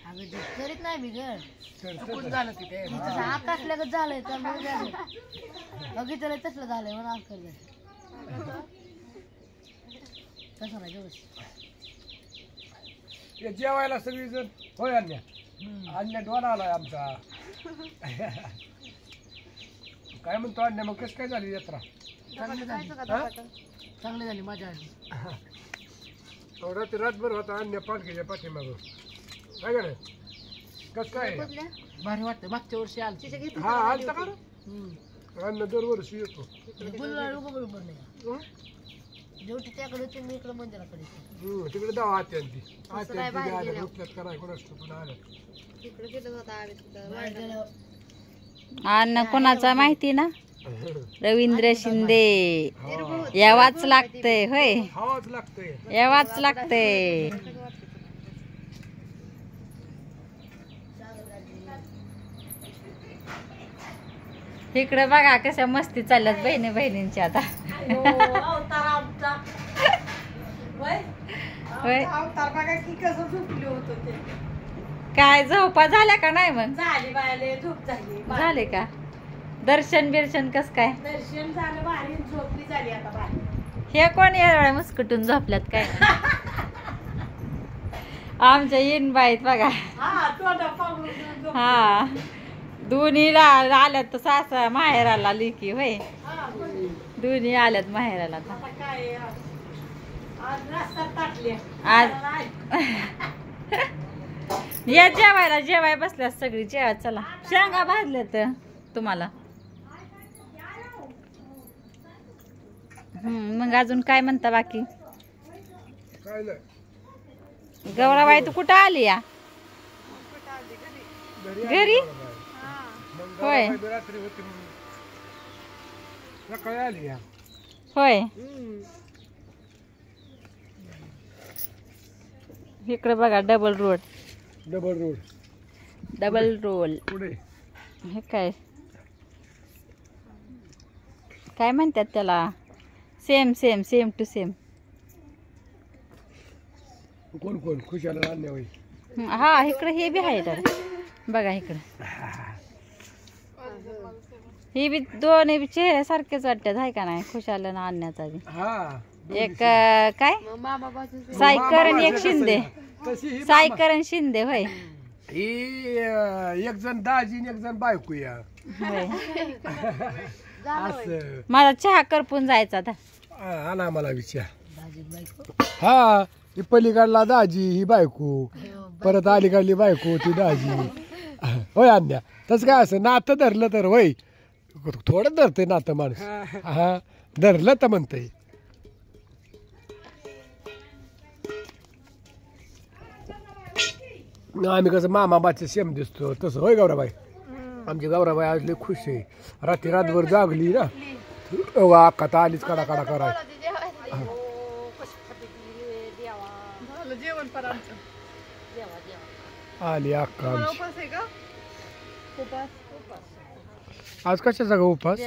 अगं करीत नाही मी घर चुकून झालं तिथे आकाशल्यागत झालंय त्यामुळे बघितलं तसलं झालंय म्हणून आकर तसं नाही व्यवस्थित जेवायला सगळी जण होय अन्या अन्या डोळा आलाय आमचा काय म्हणतो अन्या मग कसं काय झाली यात्रा चांगली झाली मजा आली रातभर होता अन्या पालखीच्या पाठीमागं काय काय कसं काय भारी वाटतं मागच्या वर्षी आलती हा आलता का अन्न दरवर्षी येतो बरोबर नाही जेवढी त्याकडे होती मी इकडे मंदिराकडे तिकडे जाऊ आत्यांची कराय कोण असतो पण आलं अन्न कोणाचा माहिती ना रवींद्र शिंदे यावाच लागतंय होय खावाच लागतंय यावाच लागतंय इकडे बघा कशा मस्ती चालल्यात बहिणी बहिणींच्या आता काय झोपा झाल्या का नाही मग झाले का दर्शन बिर्शन कस काय दर्शन झालं भारी झोपली झाली आता भारी हे कोण एवढ्या मुस्कुटून झोपल्यात काय आमच्या येईन बाईत बघा हा दोन्हीला आल्यात तर सासा माहेराला लिकी होय दोन्ही आल्यात माहेराला आज या जेवायला जेवाय बसल्यात सगळी जेवाय चला शेंगा भाजल्या तर तुम्हाला मग अजून काय म्हणता बाकी गौराबाई तू कुठं आली या घरी होय होय इकडे बघा डबल रोड डबल रोल हे काय म्हणतात त्याला सेम टू सेम कोण कोण खुशाला आणल्या होई हा इकडे हे बी आहे तर बघा इकडे ही बी दोन्ही बी चेहऱ्या सारखेच वाटतात आहे का नाही खुशाला आणण्याचा बी एक काय सायकर आणि एक शिंदे सायकर आणि शिंदे होय ही एक जण दाजी एक जण बायको या माझा चहा करपून जायचा आता आणा मला विचार हा ही पलीकडला दाजी ही बायको परत अलीकडली बायको ती दाजी होय अन्या तसं काय असं नातं धरलं तर होय थोडं धरतंय नातं माणूस हा धरलं तर म्हणतंय आम्ही कसं मामाबाचं शेम दिसतो तसं होय गौराबाई आमची गौराबाई आज लई खुश आहे रातभर जागली ना अक्का तर आलीच कडा कराय आली अक्का आज कशाचा उपास